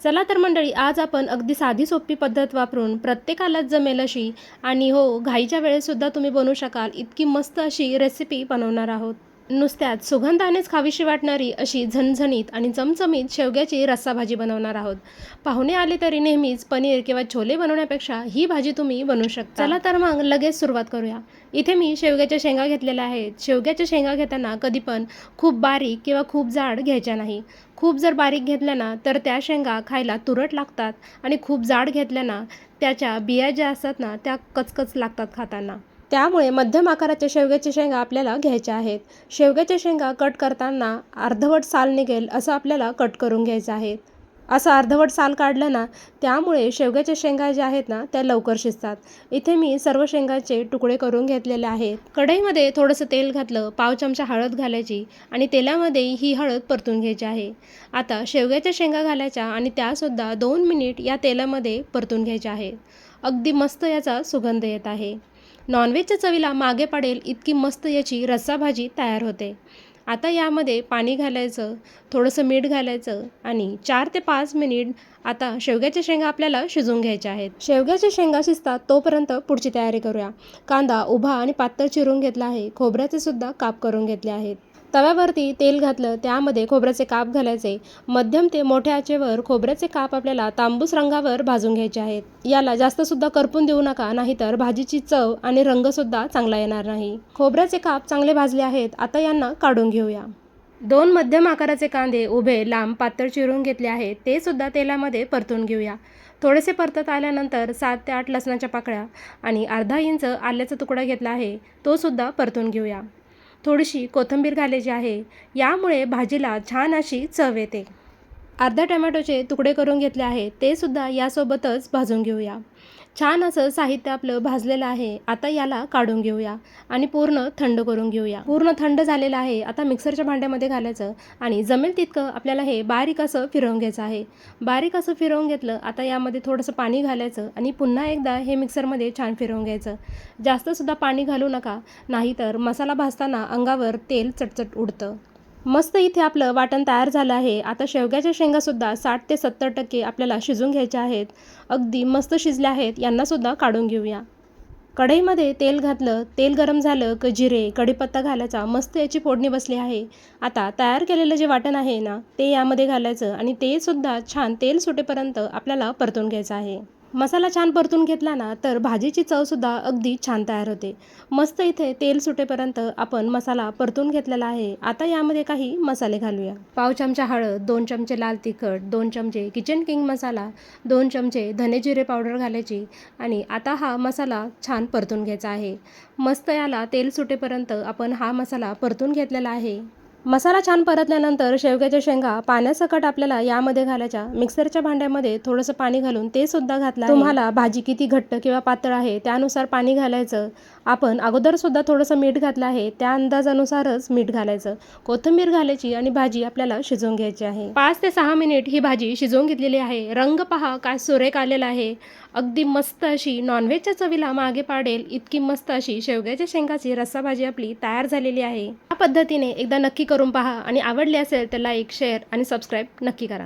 चला तर मंडळी, आज आपण अगदी साधी सोपी पद्धत वापरून प्रत्येकालाच जमेल अशी आणि हो घाईच्या वेळेसुद्धा तुम्ही बनवू शकाल इतकी मस्त अशी रेसिपी बनवणार आहोत. नुसत्यात सुगंधानेच खावीशी वाटणारी अशी झणझणीत आणि चमचमीत शेवग्याची रस्सा भाजी बनवणार आहोत. पाहुणे आले तरी नेहमीच पनीर किंवा छोले बनवण्यापेक्षा ही भाजी तुम्ही बनवू शकता. चला तर मग लगेच सुरुवात करूया. इथे मी शेवग्याच्या शेंगा घेतलेल्या आहेत. शेवग्याच्या शेंगा घेताना कधी पण खूप बारीक किंवा खूप जाड घ्यायच्या नाही. खूप जर बारीक घेतल्या ना तर त्या शेंगा खायला तुरट लागतात आणि खूप जाड घेतल्या ना त्याच्या बिया ज्या असतात ना त्या कचकच लागतात खाताना. त्यामुळे मध्यम आकाराच्या शेवग्याच्या शेंगा आपल्याला घ्यायच्या आहेत. शेवग्याच्या शेंगा कट करताना अर्धवट साल निघेल असं आपल्याला कट करून घ्यायचं आहे. असं अर्धवट साल काढलं ना त्यामुळे शेवग्याच्या शेंगा ज्या आहेत ना त्या लवकर शिजतात. इथे मी सर्व शेंगाचे तुकडे करून घेतलेले आहेत. कढईमध्ये थोडंसं तेल घातलं, पाव चमचा हळद घालायची आणि तेलामध्ये ही हळद परतून घ्यायची आहे. आता शेवग्याच्या शेंगा घालायच्या आणि त्यासुद्धा 2 मिनिट या तेलामध्ये परतून घ्यायच्या आहे. अगदी मस्त याचा सुगंध येत आहे. नॉनव्हेजच्या चवीला मागे पडेल इतकी मस्त याची रस्सा भाजी तयार होते. आता यामध्ये पाणी घालायचं, थोडंसं मीठ घालायचं आणि 4 ते 5 मिनिट आता शेवग्याच्या शेंगा आपल्याला शिजवून घ्यायच्या आहेत. शेवग्याच्या शेंगा शिजतात तोपर्यंत पुढची तयारी करूया. कांदा उभा आणि पातळ चिरून घेतला आहे. खोबऱ्याचे सुद्धा काप करून घेतले आहेत. तव्यावरती तेल घातलं, त्यामध्ये खोबऱ्याचे काप घालायचे. मध्यम ते मोठ्या आचेवर खोबऱ्याचे काप आपल्याला तांबूस रंगावर भाजून घ्यायचे आहेत. याला जास्तसुद्धा करपून देऊ नका, नाहीतर भाजीची चव आणि रंगसुद्धा चांगला येणार नाही. खोबऱ्याचे काप चांगले भाजले आहेत. आता यांना काढून घेऊया. 2 मध्यम आकाराचे कांदे उभे लांब पातळ चिरून घेतले आहेत. ते सुद्धा तेलामध्ये परतून घेऊया. थोडेसे परतत आल्यानंतर 7 ते 8 लसणाच्या पाकळ्या आणि अर्धा इंच आल्याचा तुकडा घेतला आहे. तो सुद्धा परतून घेऊया. थोडीशी कोथिंबीर घालायची आहे. यामुळे भाजीला छान अशी चव येते. अर्धा टोमॅटोचे तुकडे करून घेतले आहेत. ते सुद्धा यासोबतच भाजून घेऊया. छान असं साहित्य आपलं भाजलेलं आहे. आता याला काढून घेऊया आणि पूर्ण थंड करून घेऊया. पूर्ण थंड झालेलं आहे. आता मिक्सरच्या भांड्यामध्ये घालायचं आणि जमेल तितकं आपल्याला हे बारीक असं फिरवून घ्यायचं आहे. बारीक असं फिरवून घेतलं. आता यामध्ये थोडंसं पाणी घालायचं आणि पुन्हा एकदा हे मिक्सरमध्ये छान फिरवून घ्यायचं. जास्तसुद्धा पाणी घालू नका, नाहीतर मसाला भाजताना अंगावर तेल चटचट उडतं. मस्त इथे आपलं वाटण तयार झालं आहे. आता शेवग्याच्या शेंगासुद्धा 60 ते 70% आपल्याला शिजून घ्यायच्या आहेत. अगदी मस्त शिजल्या आहेत. यांनासुद्धा काढून घेऊया. कढईमध्ये तेल घातलं. तेल गरम झालं की जिरे, कढीपत्ता घालायचा. मस्त याची फोडणी बसली आहे. आता तयार केलेलं जे वाटण आहे ना ते यामध्ये घालायचं आणि ते सुद्धा छान तेल सुटेपर्यंत आपल्याला परतून घ्यायचं आहे. मसाला छान परतून घेतला ना तर भाजीची चवसुद्धा अगदी छान तयार होते. मस्त इथे तेल सुटेपर्यंत आपण मसाला परतून घेतलेला आहे. आता यामध्ये काही मसाले घालूया. पाव चमचा हळद, 2 चमचे लाल तिखट, 2 चमचे किचन किंग मसाला, 2 चमचे धने जिरे पावडर घालायची आणि आता हा मसाला छान परतून घ्यायचा आहे. मस्त याला तेल सुटेपर्यंत आपण हा मसाला परतून घेतलेला आहे. मसाला छान परतल्यानंतर शेवग्याच्या शेंगा पाण्यासकट आपल्याला यामध्ये घालायच्या. मिक्सरच्या भांड्यामध्ये थोडंसं पाणी घालून ते सुद्धा घातलं आहे. तुम्हाला भाजी किती घट्ट किंवा पातळ आहे त्यानुसार पाणी घालायचं. आपण अगोदरसुद्धा थोडंसं मीठ घातलं आहे, त्या अंदाजानुसारच मीठ घालायचं. कोथिंबीर घालायची आणि भाजी आपल्याला शिजवून घ्यायची आहे. 5 ते 6 मिनिट ही भाजी शिजवून घेतलेली आहे. रंग पहा काय सुरेख आलेला आहे. अगदी मस्त अशी नॉनव्हेजच्या चवीला मागे पाडेल इतकी मस्त अशी शेवग्याच्या शेंगाची रस्सा भाजी आपली तयार झालेली आहे. या पद्धतीने एकदा नक्की करून पहा आणि आवडले असेल तर लाईक, शेअर आणि सबस्क्राईब नक्की करा.